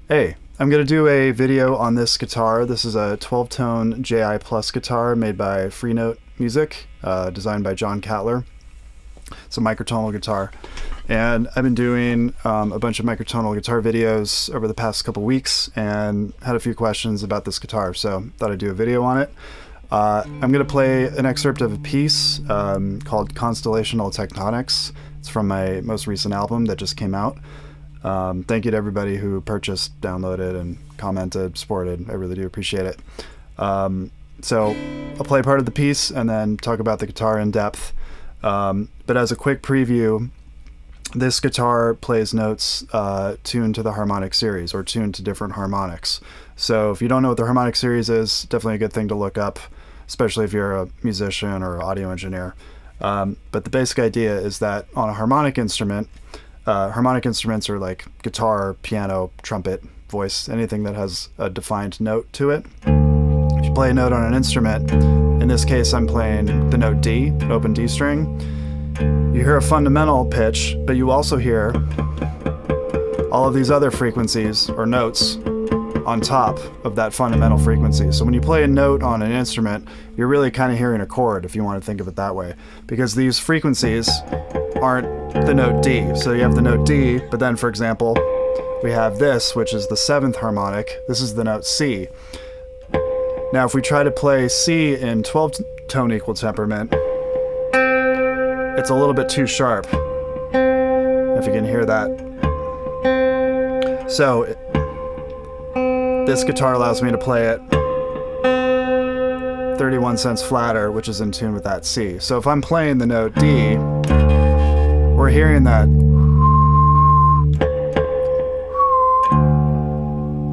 Hey, I'm going to do a video on this guitar. This is a 12-tone JI Plus guitar made by Freenote Music, designed by John Cattler. It's a microtonal guitar. And I've been doing a bunch of microtonal guitar videos over the past couple weeks and had a few questions about this guitar, so thought I'd do a video on it. I'm going to play an excerpt of a piece called Constellational Tectonics. It's from my most recent album that just came out. Thank you to everybody who purchased, downloaded, and commented, supported. I really do appreciate it. So I'll play part of the piece and then talk about the guitar in depth. But as a quick preview, this guitar plays notes tuned to the harmonic series or tuned to different harmonics. So if you don't know what the harmonic series is, definitely a good thing to look up, especially if you're a musician or audio engineer. But the basic idea is that on a harmonic instrument, harmonic instruments are like guitar, piano, trumpet, voice, anything that has a defined note to it. If you play a note on an instrument, in this case I'm playing the note D, an open D string, you hear a fundamental pitch, but you also hear all of these other frequencies or notes on top of that fundamental frequency. So when you play a note on an instrument, you're really kind of hearing a chord, if you want to think of it that way, because these frequencies aren't the note D. So you have the note D, but then, for example, we have this, which is the 7th harmonic. This is the note C. Now, if we try to play C in 12-tone equal temperament, it's a little bit too sharp, if you can hear that. So this guitar allows me to play it 31 cents flatter, which is in tune with that C. So if I'm playing the note D, we're hearing that.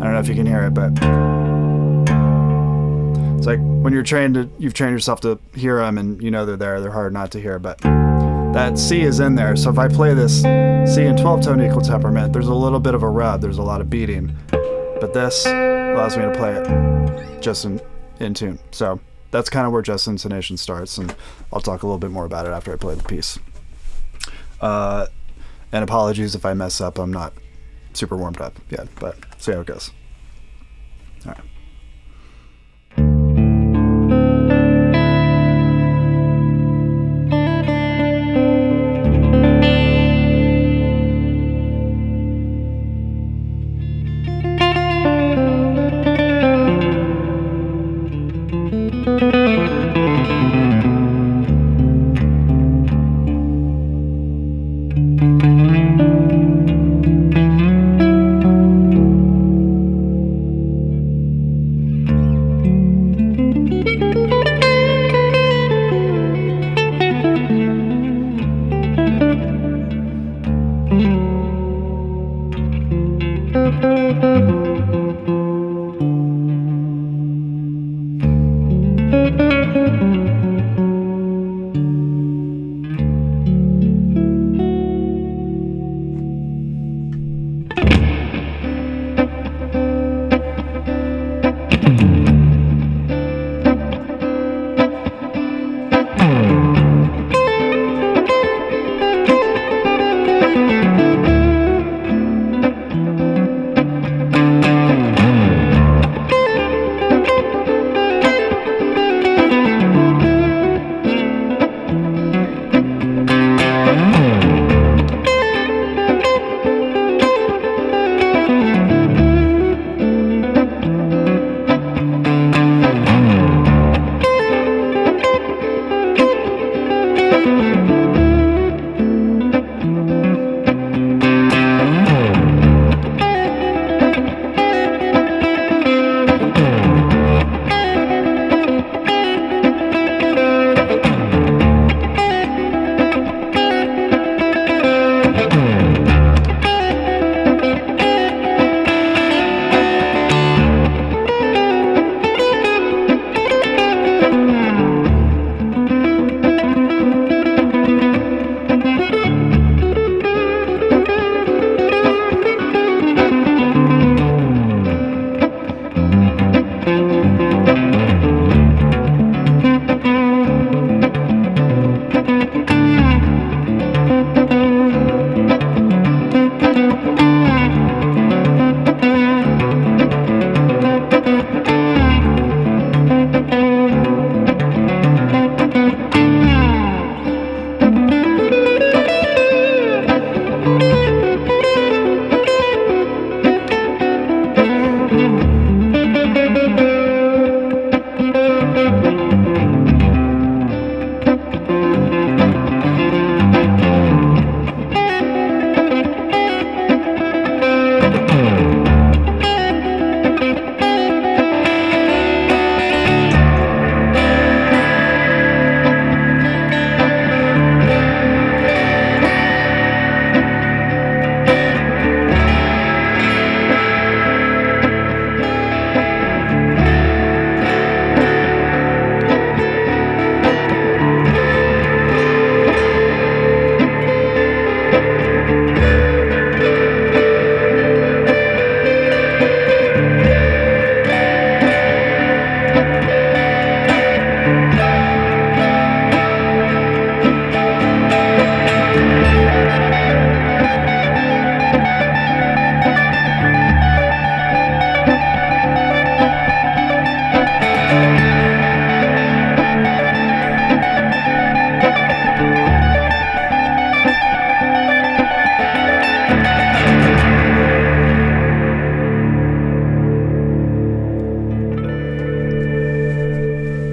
I don't know if you can hear it, but it's like when you've trained yourself to hear them and you know they're there, they're hard not to hear, but that C is in there. So if I play this C in 12-tone equal temperament, there's a little bit of a rub, there's a lot of beating, but this allows me to play it just in tune. So that's kind of where Just Intonation starts, and I'll talk a little bit more about it after I play the piece. And apologies if I mess up, I'm not super warmed up yet, but see how it goes. All right.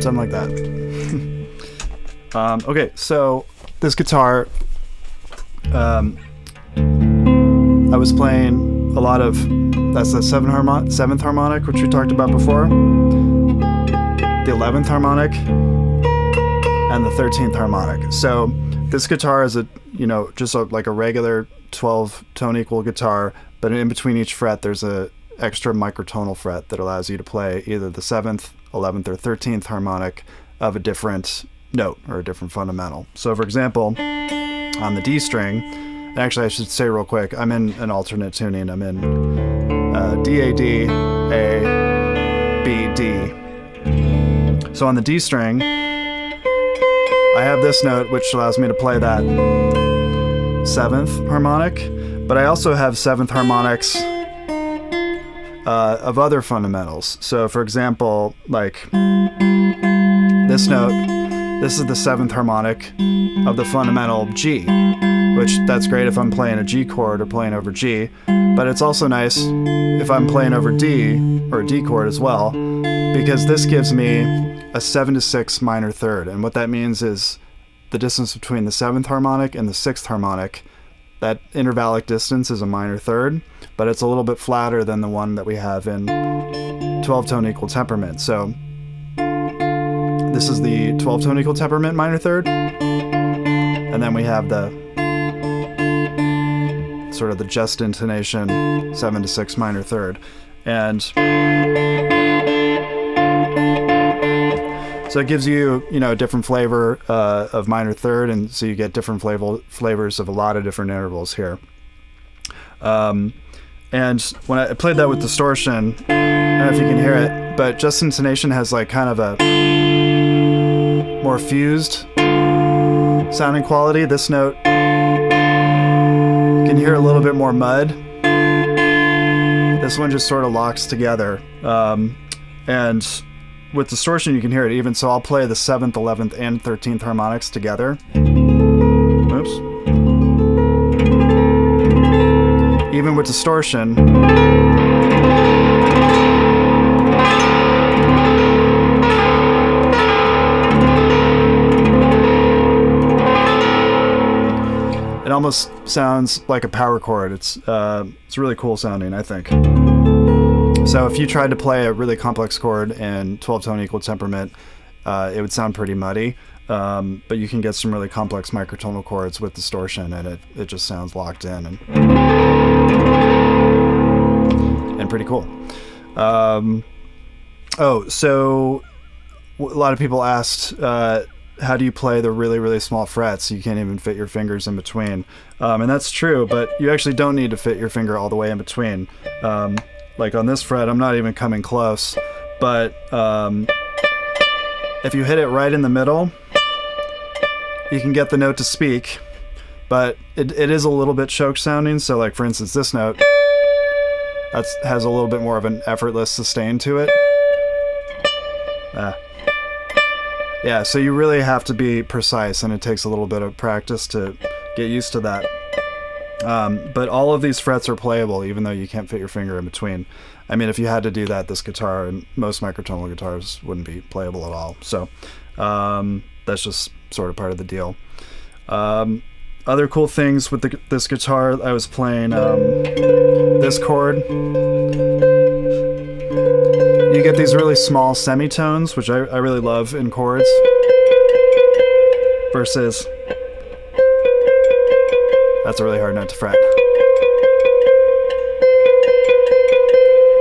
something like that. Okay, so this guitar, I was playing a lot of, that's the seventh harmonic, which we talked about before, the 11th harmonic, and the 13th harmonic. So this guitar is like a regular 12 tone equal guitar, but in between each fret there's a extra microtonal fret that allows you to play either the 7th, 11th, or 13th harmonic of a different note or a different fundamental. So for example, on the D string, and actually I should say real quick, I'm in an alternate tuning. I'm in D, A, D, A, B, D. So on the D string, I have this note which allows me to play that 7th harmonic, but I also have 7th harmonics of other fundamentals. So for example, like this note, this is the 7th harmonic of the fundamental G, which that's great if I'm playing a G chord or playing over G, but it's also nice if I'm playing over D or a D chord as well, because this gives me a 7/6 minor third. And what that means is the distance between the 7th harmonic and the 6th harmonic, that intervallic distance is a minor third, but it's a little bit flatter than the one that we have in 12 tone equal temperament. So this is the 12 tone equal temperament minor third, and then we have the sort of the just intonation 7/6 minor third. And so it gives you, a different flavor of minor third, and so you get different flavors of a lot of different intervals here. And when I played that with distortion, I don't know if you can hear it, but just intonation has like kind of a more fused sounding quality. This note, you can hear a little bit more mud. This one just sort of locks together. And with distortion, you can hear it even. So I'll play the 7th, 11th, and 13th harmonics together. Oops. Even with distortion, it almost sounds like a power chord. It's really cool sounding, I think. So if you tried to play a really complex chord in 12 tone equal temperament, it would sound pretty muddy, but you can get some really complex microtonal chords with distortion, and it just sounds locked in and pretty cool. So a lot of people asked, how do you play the really, really small frets? You can't even fit your fingers in between. And that's true, but you actually don't need to fit your finger all the way in between. Like on this fret, I'm not even coming close, but if you hit it right in the middle, you can get the note to speak, but it is a little bit choke sounding. So like for instance, this note has a little bit more of an effortless sustain to it. Yeah, so you really have to be precise, and it takes a little bit of practice to get used to that. But all of these frets are playable, even though you can't fit your finger in between. I mean, if you had to do that, this guitar and most microtonal guitars wouldn't be playable at all. So that's just sort of part of the deal. Other cool things with this guitar, I was playing this chord. You get these really small semitones, which I really love in chords, versus, that's a really hard note to fret.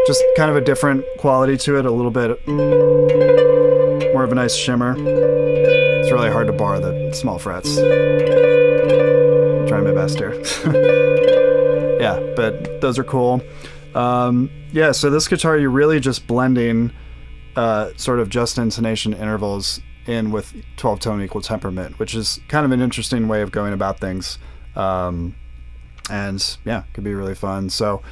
Just kind of a different quality to it, a little bit more of a nice shimmer. It's really hard to bar the small frets. I'm trying my best here. Yeah, but those are cool. Yeah, so this guitar, you're really just blending sort of just intonation intervals in with 12 tone equal temperament, which is kind of an interesting way of going about things. And yeah, could be really fun. So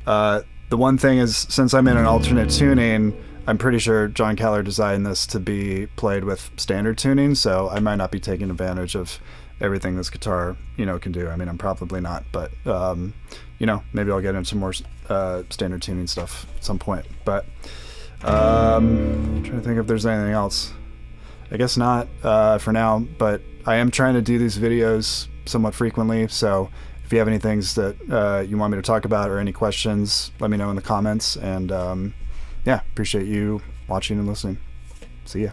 the one thing is, since I'm in an alternate tuning, I'm pretty sure John Cattler designed this to be played with standard tuning, so I might not be taking advantage of everything this guitar, can do. I mean, I'm probably not, but maybe I'll get into more standard tuning stuff at some point. But I'm trying to think if there's anything else. I guess not for now, but I am trying to do these videos somewhat frequently, so if you have any things that you want me to talk about or any questions, let me know in the comments. And yeah, appreciate you watching and listening. See ya.